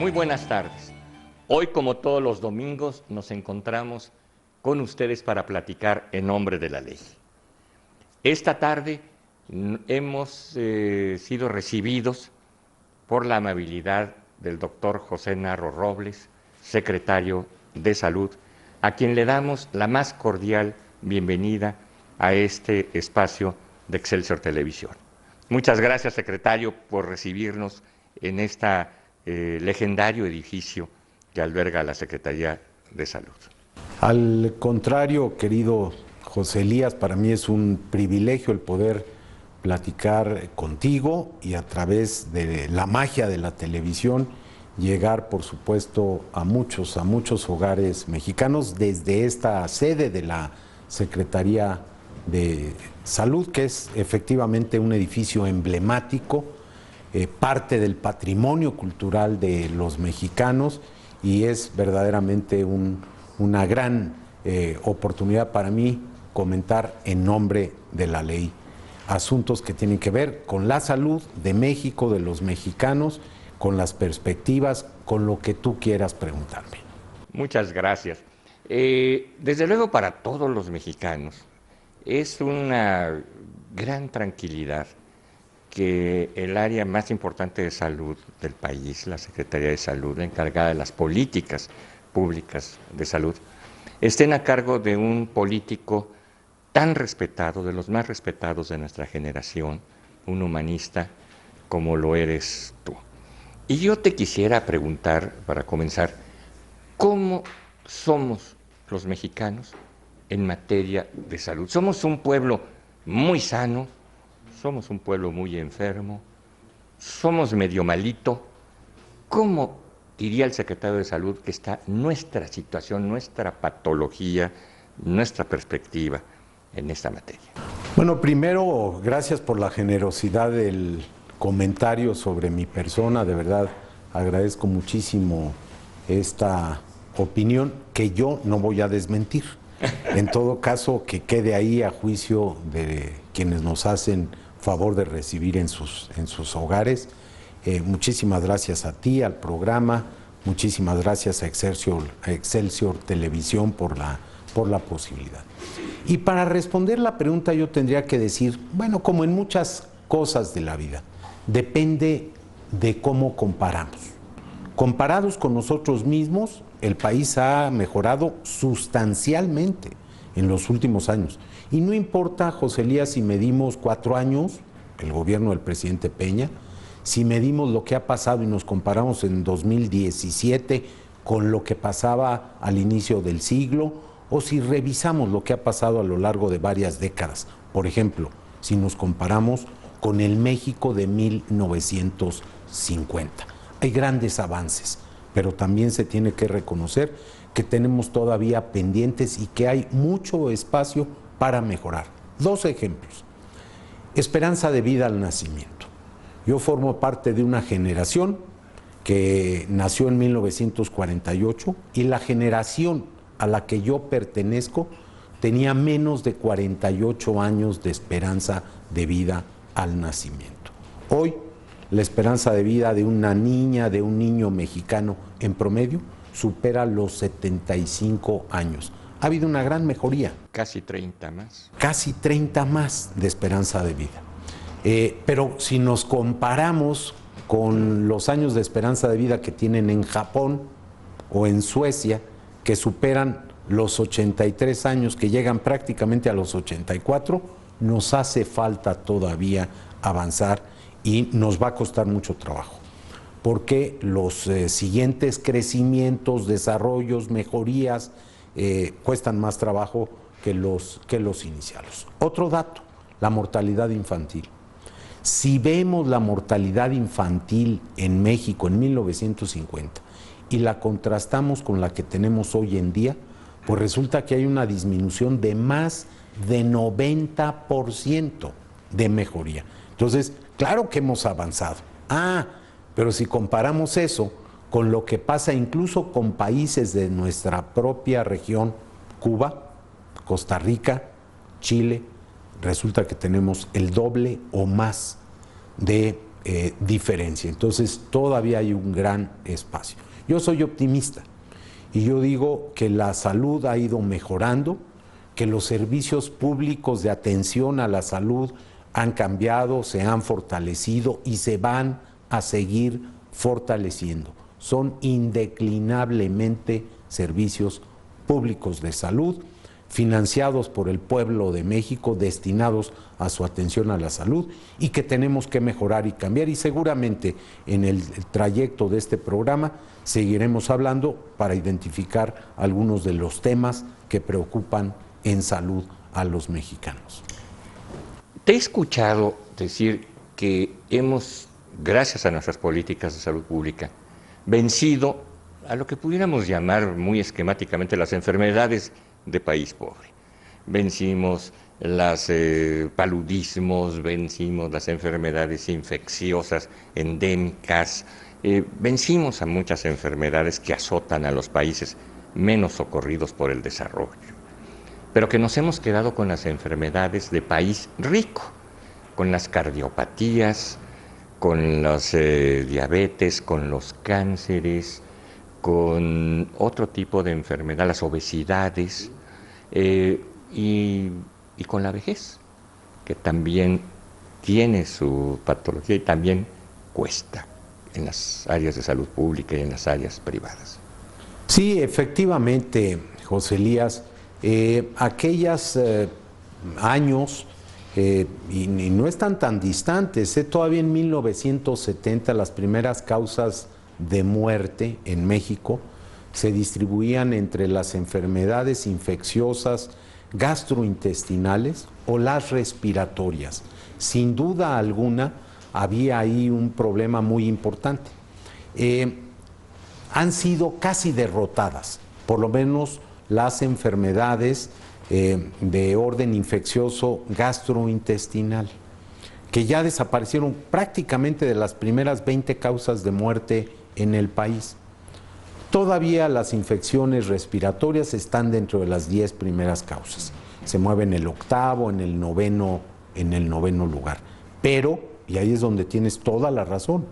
Muy buenas tardes. Hoy, como todos los domingos, nos encontramos con ustedes para platicar en nombre de la ley. Esta tarde hemos sido recibidos por la amabilidad del doctor José Narro Robles, secretario de Salud, a quien le damos la más cordial bienvenida a este espacio de Excelsior Televisión. Muchas gracias, secretario, por recibirnos en este legendario edificio que alberga la Secretaría de Salud. Al contrario, querido José Elías, para mí es un privilegio el poder platicar contigo y a través de la magia de la televisión llegar, por supuesto, a muchos hogares mexicanos desde esta sede de la Secretaría de Salud, que es efectivamente un edificio emblemático, parte del patrimonio cultural de los mexicanos, y es verdaderamente una gran oportunidad para mí comentar en nombre de la ley asuntos que tienen que ver con la salud de México, de los mexicanos, con las perspectivas, con lo que tú quieras preguntarme. Muchas gracias. Desde luego, para todos los mexicanos es una gran tranquilidad que el área más importante de salud del país, la Secretaría de Salud, encargada de las políticas públicas de salud, estén a cargo de un político tan respetado, de los más respetados de nuestra generación, un humanista como lo eres tú. Y yo te quisiera preguntar, para comenzar, ¿cómo somos los mexicanos en materia de salud? Somos un pueblo muy sano, somos un pueblo muy enfermo, somos medio malito. ¿Cómo diría el secretario de Salud que está nuestra situación, nuestra patología, nuestra perspectiva en esta materia? Bueno, primero, gracias por la generosidad del comentario sobre mi persona. De verdad, agradezco muchísimo esta opinión que yo no voy a desmentir. En todo caso, que quede ahí a juicio de quienes nos hacen favor de recibir en sus hogares. Muchísimas gracias a ti, al programa, muchísimas gracias a Excelsior Televisión por la posibilidad. Y para responder la pregunta yo tendría que decir, bueno, como en muchas cosas de la vida, depende de cómo comparamos. Comparados con nosotros mismos, el país ha mejorado sustancialmente en los últimos años. Y no importa, José Elías, si medimos 4 años, el gobierno del presidente Peña, si medimos lo que ha pasado y nos comparamos en 2017 con lo que pasaba al inicio del siglo, o si revisamos lo que ha pasado a lo largo de varias décadas. Por ejemplo, si nos comparamos con el México de 1950. Hay grandes avances, pero también se tiene que reconocer que tenemos todavía pendientes y que hay mucho espacio para mejorar. 2 ejemplos. Esperanza de vida al nacimiento. Yo formo parte de una generación que nació en 1948 y la generación a la que yo pertenezco tenía menos de 48 años de esperanza de vida al nacimiento. Hoy, la esperanza de vida de una niña, de un niño mexicano en promedio, supera los 75 años. Ha habido una gran mejoría. Casi 30 más. Casi 30 más de esperanza de vida. Pero si nos comparamos con los años de esperanza de vida que tienen en Japón o en Suecia, que superan los 83 años, que llegan prácticamente a los 84, nos hace falta todavía avanzar y nos va a costar mucho trabajo, porque los siguientes crecimientos, desarrollos, mejorías cuestan más trabajo que los iniciales. Otro dato, la mortalidad infantil. Si vemos la mortalidad infantil en México en 1950 y la contrastamos con la que tenemos hoy en día, pues resulta que hay una disminución de más de 90% de mejoría. Entonces, claro que hemos avanzado. Pero si comparamos eso con lo que pasa incluso con países de nuestra propia región, Cuba, Costa Rica, Chile, resulta que tenemos el doble o más de diferencia. Entonces todavía hay un gran espacio. Yo soy optimista y yo digo que la salud ha ido mejorando, que los servicios públicos de atención a la salud han cambiado, se han fortalecido y se van a seguir fortaleciendo. Son indeclinablemente servicios públicos de salud, financiados por el pueblo de México, destinados a su atención a la salud y que tenemos que mejorar y cambiar. Y seguramente en el trayecto de este programa seguiremos hablando para identificar algunos de los temas que preocupan en salud a los mexicanos. Te he escuchado decir que hemos, gracias a nuestras políticas de salud pública, vencido a lo que pudiéramos llamar muy esquemáticamente las enfermedades de país pobre. Vencimos los paludismos, vencimos las enfermedades infecciosas endémicas, vencimos a muchas enfermedades que azotan a los países menos socorridos por el desarrollo, pero que nos hemos quedado con las enfermedades de país rico, con las cardiopatías, con los diabetes, con los cánceres, con otro tipo de enfermedad, las obesidades y con la vejez, que también tiene su patología y también cuesta en las áreas de salud pública y en las áreas privadas. Sí, efectivamente, José Elías, aquellos años, y no están tan distantes, todavía en 1970 las primeras causas de muerte en México se distribuían entre las enfermedades infecciosas gastrointestinales o las respiratorias. Sin duda alguna había ahí un problema muy importante. Han sido casi derrotadas, por lo menos las enfermedades de orden infeccioso gastrointestinal, que ya desaparecieron prácticamente de las primeras 20 causas de muerte en el país. Todavía las infecciones respiratorias están dentro de las 10 primeras causas. Se mueven en el octavo, en el noveno lugar. Pero, y ahí es donde tienes toda la razón,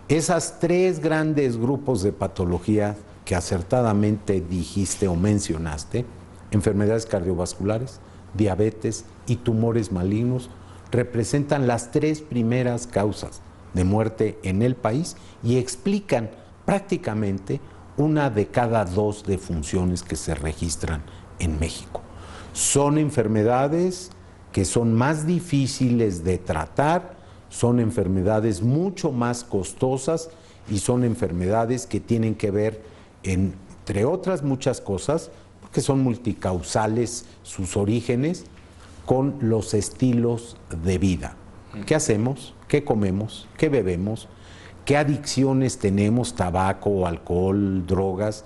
esas tres grandes grupos de patología que acertadamente dijiste o mencionaste, enfermedades cardiovasculares, diabetes y tumores malignos, representan las tres primeras causas de muerte en el país y explican prácticamente 1 de cada 2 defunciones que se registran en México. Son enfermedades que son más difíciles de tratar, son enfermedades mucho más costosas y son enfermedades que tienen que ver, entre otras muchas cosas, porque son multicausales sus orígenes, con los estilos de vida. ¿Qué hacemos? ¿Qué comemos? ¿Qué bebemos? ¿Qué adicciones tenemos? Tabaco, alcohol, drogas.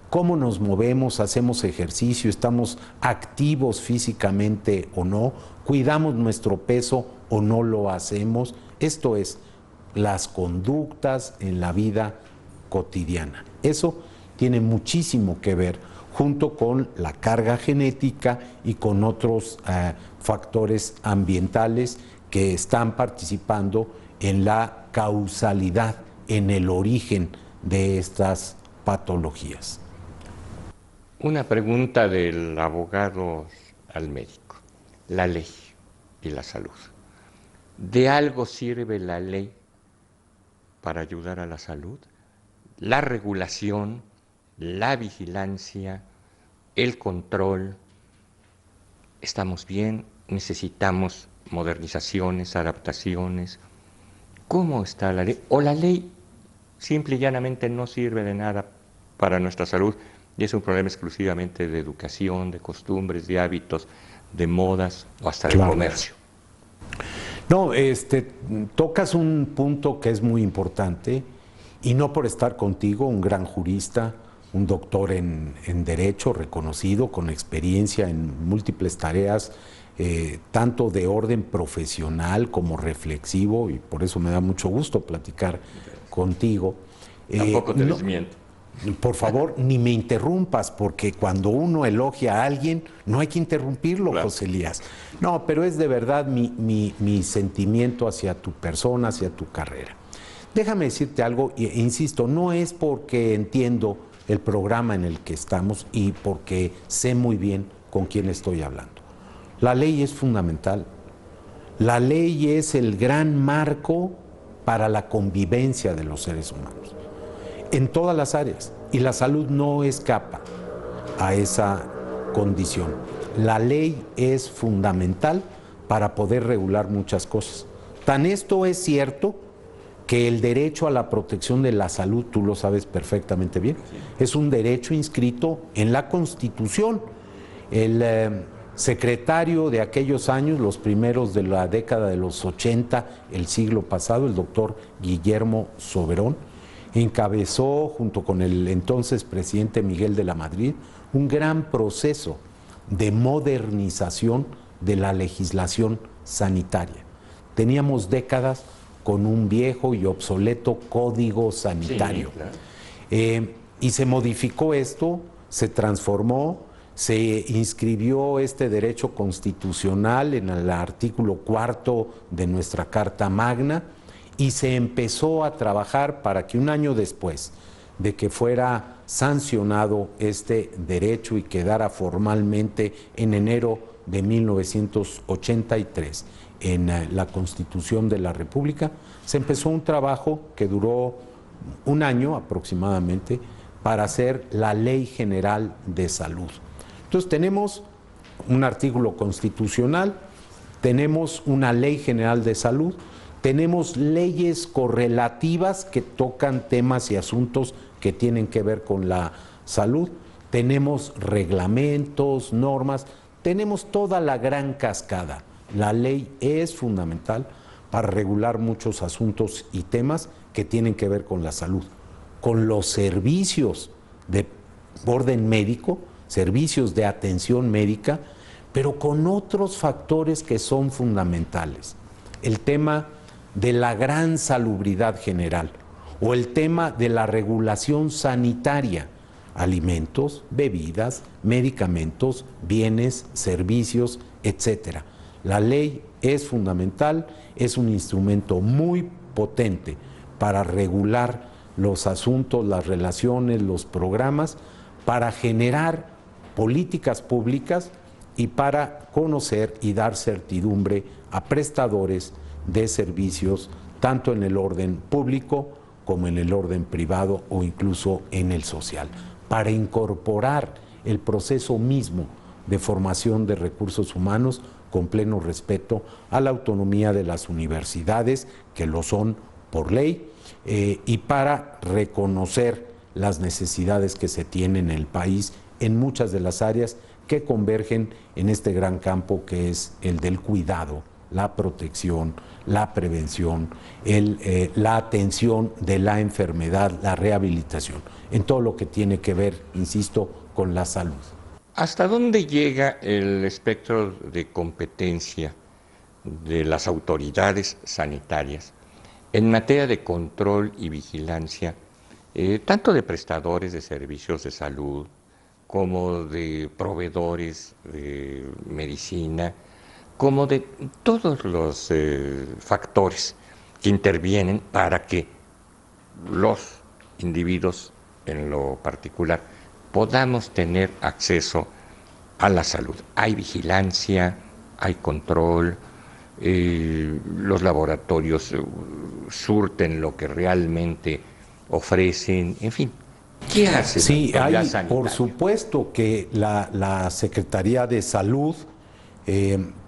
¿Cómo nos movemos? ¿Hacemos ejercicio? ¿Estamos activos físicamente o no? ¿Cuidamos nuestro peso o no lo hacemos? Esto es, las conductas en la vida cotidiana. Eso tiene muchísimo que ver junto con la carga genética y con otros factores ambientales que están participando en la causalidad, en el origen de estas patologías. Una pregunta del abogado al médico. La ley y la salud. ¿De algo sirve la ley para ayudar a la salud? La regulación, la vigilancia, el control. ¿Estamos bien? ¿Necesitamos modernizaciones, adaptaciones? ¿Cómo está la ley? ¿O la ley simple y llanamente no sirve de nada para nuestra salud y es un problema exclusivamente de educación, de costumbres, de hábitos, de modas o hasta de comercio? No, tocas un punto que es muy importante y no por estar contigo, un gran jurista, un doctor en Derecho reconocido, con experiencia en múltiples tareas, tanto de orden profesional como reflexivo, y por eso me da mucho gusto platicar contigo. Tampoco te desmiento. Por favor, ni me interrumpas, porque cuando uno elogia a alguien, no hay que interrumpirlo, claro. José Elías. No, pero es de verdad mi sentimiento hacia tu persona, hacia tu carrera. Déjame decirte algo, e insisto, no es porque entiendo el programa en el que estamos y porque sé muy bien con quién estoy hablando. La ley es fundamental. La ley es el gran marco para la convivencia de los seres humanos, en todas las áreas, y la salud no escapa a esa condición. La ley es fundamental para poder regular muchas cosas. Tan esto es cierto que el derecho a la protección de la salud, tú lo sabes perfectamente bien, es un derecho inscrito en la Constitución. El secretario de aquellos años, los primeros de la década de los 80, el siglo pasado, el doctor Guillermo Soberón, encabezó, junto con el entonces presidente Miguel de la Madrid, un gran proceso de modernización de la legislación sanitaria. Teníamos décadas con un viejo y obsoleto código sanitario. Sí, claro. Y se modificó esto, se transformó, se inscribió este derecho constitucional en el artículo 4 de nuestra Carta Magna, y se empezó a trabajar para que un año después de que fuera sancionado este derecho y quedara formalmente en enero de 1983 en la Constitución de la República, se empezó un trabajo que duró un año aproximadamente para hacer la Ley General de Salud. Entonces tenemos un artículo constitucional, tenemos una Ley General de Salud, tenemos leyes correlativas que tocan temas y asuntos que tienen que ver con la salud, tenemos reglamentos, normas, tenemos toda la gran cascada. La ley es fundamental para regular muchos asuntos y temas que tienen que ver con la salud, con los servicios de orden médico, servicios de atención médica, pero con otros factores que son fundamentales. El tema de la gran salubridad general o el tema de la regulación sanitaria, alimentos, bebidas, medicamentos, bienes, servicios, etcétera. La ley es fundamental, es un instrumento muy potente para regular los asuntos, las relaciones, los programas, para generar políticas públicas y para conocer y dar certidumbre a prestadores de servicios, tanto en el orden público como en el orden privado o incluso en el social, para incorporar el proceso mismo de formación de recursos humanos con pleno respeto a la autonomía de las universidades, que lo son por ley, y para reconocer las necesidades que se tienen en el país en muchas de las áreas que convergen en este gran campo que es el del cuidado, la protección, la prevención, la atención de la enfermedad, la rehabilitación, en todo lo que tiene que ver, insisto, con la salud. ¿Hasta dónde llega el espectro de competencia de las autoridades sanitarias en materia de control y vigilancia, tanto de prestadores de servicios de salud como de proveedores de medicina, como de todos los factores que intervienen para que los individuos en lo particular podamos tener acceso a la salud? Hay vigilancia, hay control, los laboratorios surten lo que realmente ofrecen, en fin. ¿Qué hace? Sí, hay, por supuesto que la Secretaría de Salud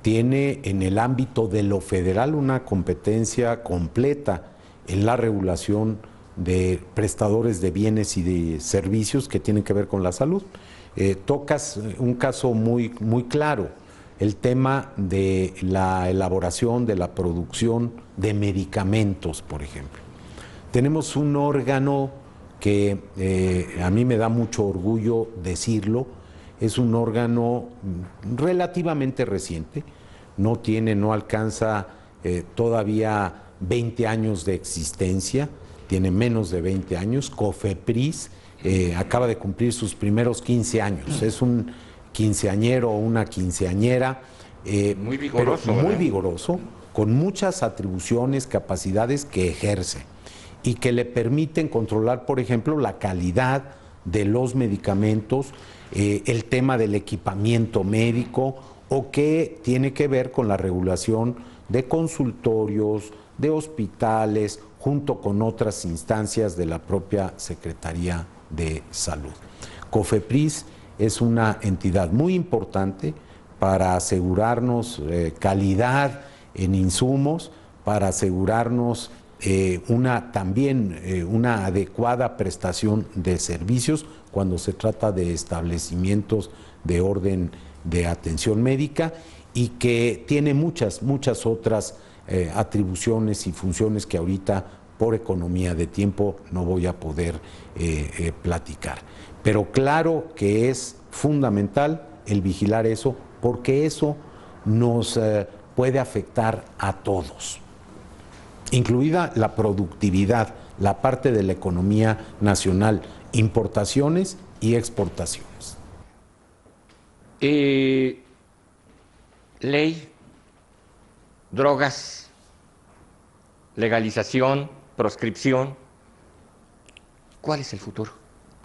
tiene en el ámbito de lo federal una competencia completa en la regulación de prestadores de bienes y de servicios que tienen que ver con la salud. Tocas un caso muy claro, el tema de la elaboración, de la producción de medicamentos, por ejemplo. Tenemos un órgano que a mí me da mucho orgullo decirlo, es un órgano relativamente reciente, no alcanza todavía 20 años de existencia, tiene menos de 20 años, COFEPRIS, acaba de cumplir sus primeros 15 años. Es un quinceañero o una quinceañera muy vigoroso, muy vigoroso, con muchas atribuciones, capacidades que ejerce y que le permiten controlar, por ejemplo, la calidad de los medicamentos, el tema del equipamiento médico, o que tiene que ver con la regulación de consultorios, de hospitales, junto con otras instancias de la propia Secretaría de Salud. COFEPRIS es una entidad muy importante para asegurarnos calidad en insumos, para asegurarnos una adecuada prestación de servicios cuando se trata de establecimientos de orden de atención médica, y que tiene muchas otras atribuciones y funciones que ahorita por economía de tiempo no voy a poder platicar. Pero claro que es fundamental el vigilar eso, porque eso nos puede afectar a todos, incluida la productividad, la parte de la economía nacional, importaciones y exportaciones. Ley, drogas, legalización, proscripción. ¿Cuál es el futuro?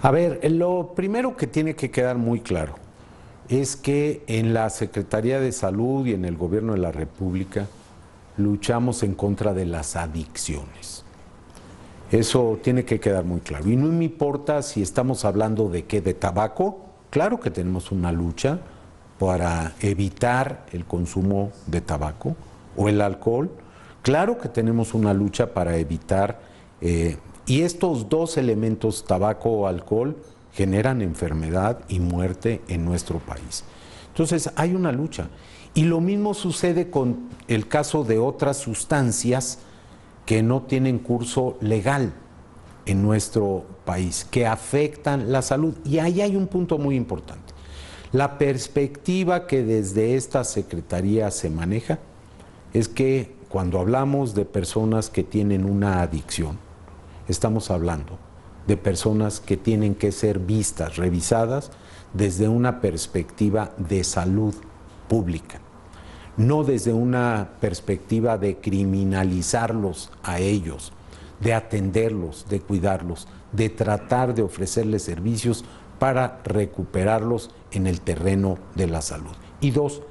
A ver, lo primero que tiene que quedar muy claro es que en la Secretaría de Salud y en el Gobierno de la República luchamos en contra de las adicciones. Eso tiene que quedar muy claro. Y no me importa si estamos hablando de qué, de tabaco. Claro que tenemos una lucha para evitar el consumo de tabaco, o el alcohol. Claro que tenemos una lucha para evitar, y estos dos elementos, tabaco o alcohol, generan enfermedad y muerte en nuestro país. Entonces hay una lucha. Y lo mismo sucede con el caso de otras sustancias que no tienen curso legal en nuestro país, que afectan la salud. Y ahí hay un punto muy importante. La perspectiva que desde esta Secretaría se maneja es que cuando hablamos de personas que tienen una adicción, estamos hablando de personas que tienen que ser vistas, revisadas desde una perspectiva de salud pública, no desde una perspectiva de criminalizarlos a ellos, de atenderlos, de cuidarlos, de tratar de ofrecerles servicios para recuperarlos en el terreno de la salud. Y dos,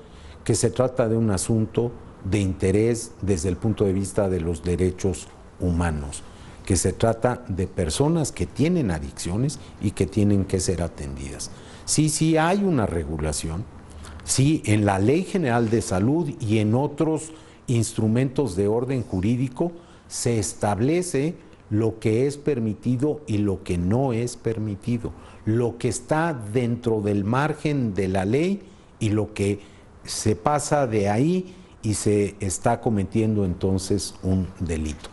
que se trata de un asunto de interés desde el punto de vista de los derechos humanos, que se trata de personas que tienen adicciones y que tienen que ser atendidas. Sí hay una regulación, sí, en la Ley General de Salud y en otros instrumentos de orden jurídico se establece lo que es permitido y lo que no es permitido, lo que está dentro del margen de la ley y lo que se pasa de ahí y se está cometiendo entonces un delito.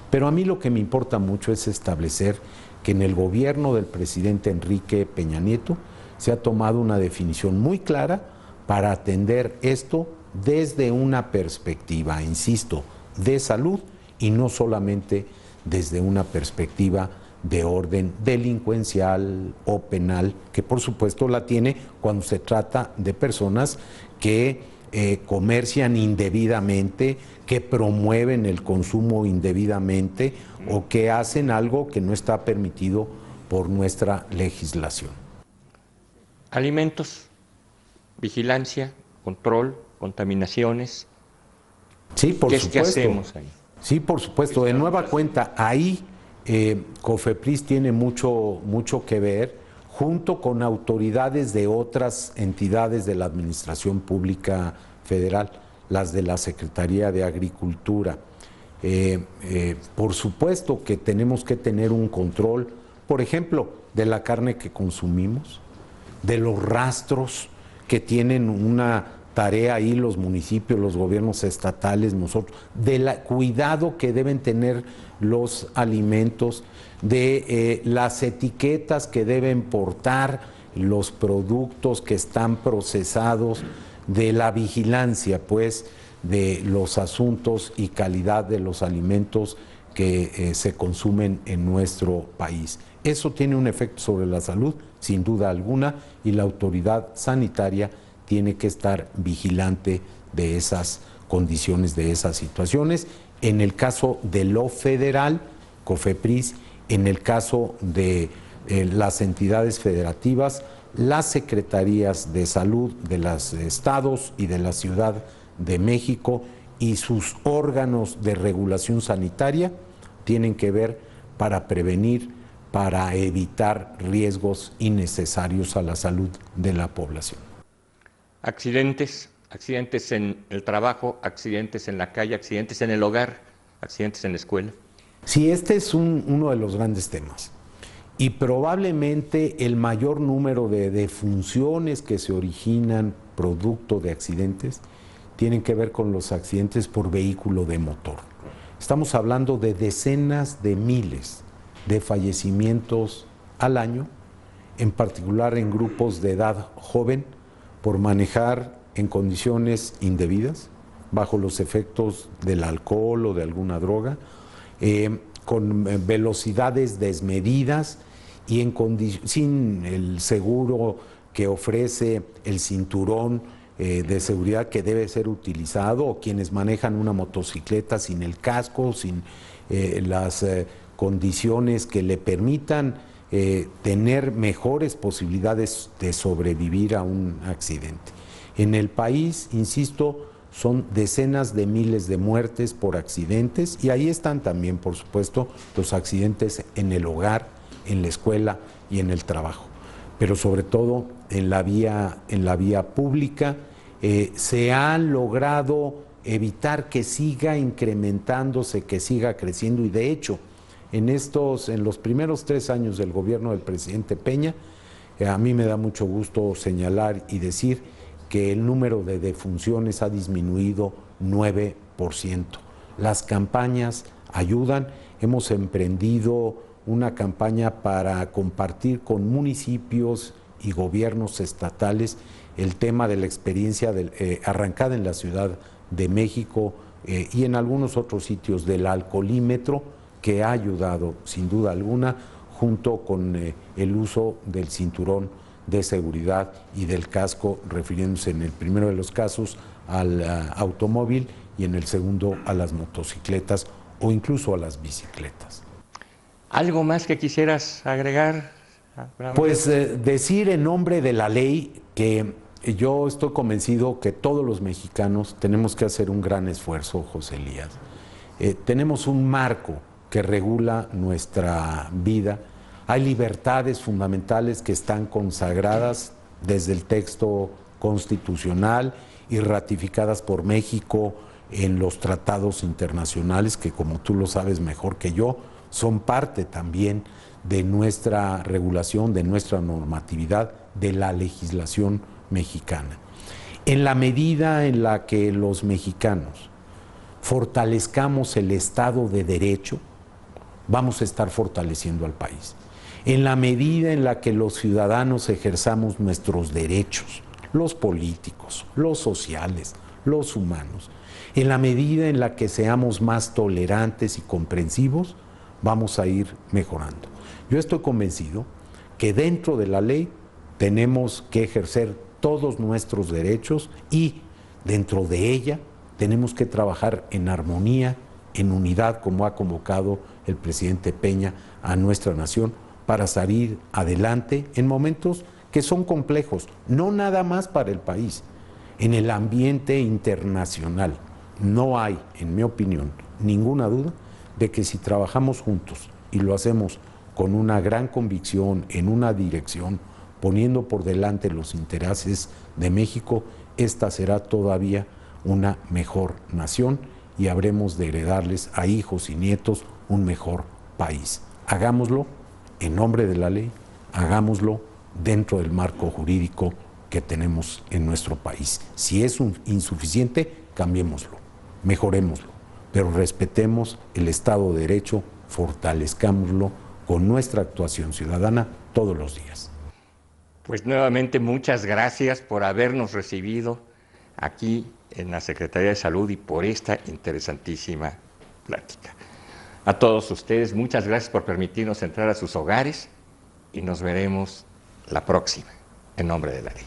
Pero a mí lo que me importa mucho es establecer que en el gobierno del presidente Enrique Peña Nieto se ha tomado una definición muy clara para atender esto desde una perspectiva, insisto, de salud, y no solamente desde una perspectiva de orden delincuencial o penal, que por supuesto la tiene cuando se trata de personas que comercian indebidamente, que promueven el consumo indebidamente o que hacen algo que no está permitido por nuestra legislación. Alimentos, vigilancia, control, contaminaciones. Sí, por supuesto. ¿Qué hacemos ahí? Sí, por supuesto. De nueva cuenta, ahí COFEPRIS tiene mucho que ver, junto con autoridades de otras entidades de la Administración Pública Federal, las de la Secretaría de Agricultura. Por supuesto que tenemos que tener un control, por ejemplo, de la carne que consumimos, de los rastros que tienen una tarea ahí los municipios, los gobiernos estatales, nosotros, del cuidado que deben tener los alimentos, de las etiquetas que deben portar los productos que están procesados, de la vigilancia, pues, de los asuntos y calidad de los alimentos que se consumen en nuestro país. Eso tiene un efecto sobre la salud, sin duda alguna, y la autoridad sanitaria tiene que estar vigilante de esas condiciones, de esas situaciones. En el caso de lo federal, COFEPRIS, en el caso de las entidades federativas, las secretarías de salud de los estados y de la Ciudad de México y sus órganos de regulación sanitaria tienen que ver para prevenir, para evitar riesgos innecesarios a la salud de la población. Accidentes, accidentes en el trabajo, accidentes en la calle, accidentes en el hogar, accidentes en la escuela. Sí, este es uno de los grandes temas. Y probablemente el mayor número de defunciones que se originan producto de accidentes tienen que ver con los accidentes por vehículo de motor. Estamos hablando de decenas de miles de fallecimientos al año, en particular en grupos de edad joven, por manejar en condiciones indebidas, bajo los efectos del alcohol o de alguna droga, con velocidades desmedidas y sin el seguro que ofrece el cinturón de seguridad que debe ser utilizado, o quienes manejan una motocicleta sin el casco, sin las condiciones que le permitan tener mejores posibilidades de sobrevivir a un accidente. En el país, insisto, son decenas de miles de muertes por accidentes, y ahí están también, por supuesto, los accidentes en el hogar, en la escuela y en el trabajo. Pero sobre todo en la vía pública se ha logrado evitar que siga incrementándose, que siga creciendo, y de hecho, en los primeros 3 años del gobierno del presidente Peña, a mí me da mucho gusto señalar y decir que el número de defunciones ha disminuido 9%. Las campañas ayudan. Hemos emprendido una campaña para compartir con municipios y gobiernos estatales el tema de la experiencia arrancada en la Ciudad de México y en algunos otros sitios del alcoholímetro, que ha ayudado sin duda alguna, junto con el uso del cinturón de seguridad y del casco, refiriéndose en el primero de los casos al automóvil y en el segundo a las motocicletas o incluso a las bicicletas. ¿Algo más que quisieras agregar? Pues decir en nombre de la ley que yo estoy convencido que todos los mexicanos tenemos que hacer un gran esfuerzo, José Elías. Tenemos un marco que regula nuestra vida. Hay libertades fundamentales que están consagradas desde el texto constitucional y ratificadas por México en los tratados internacionales, que, como tú lo sabes mejor que yo, son parte también de nuestra regulación, de nuestra normatividad, de la legislación mexicana. En la medida en la que los mexicanos fortalezcamos el Estado de Derecho, vamos a estar fortaleciendo al país. En la medida en la que los ciudadanos ejerzamos nuestros derechos, los políticos, los sociales, los humanos, en la medida en la que seamos más tolerantes y comprensivos, vamos a ir mejorando. Yo estoy convencido que dentro de la ley tenemos que ejercer todos nuestros derechos, y dentro de ella tenemos que trabajar en armonía, en unidad, como ha convocado el presidente Peña a nuestra nación, para salir adelante en momentos que son complejos, no nada más para el país, en el ambiente internacional. No hay, en mi opinión, ninguna duda de que si trabajamos juntos y lo hacemos con una gran convicción, en una dirección, poniendo por delante los intereses de México, esta será todavía una mejor nación y habremos de heredarles a hijos y nietos un mejor país. Hagámoslo en nombre de la ley, hagámoslo dentro del marco jurídico que tenemos en nuestro país. Si es insuficiente, cambiémoslo, mejorémoslo, pero respetemos el Estado de Derecho, fortalezcámoslo con nuestra actuación ciudadana todos los días. Pues nuevamente muchas gracias por habernos recibido aquí en la Secretaría de Salud y por esta interesantísima plática. A todos ustedes, muchas gracias por permitirnos entrar a sus hogares y nos veremos la próxima, en nombre de la ley.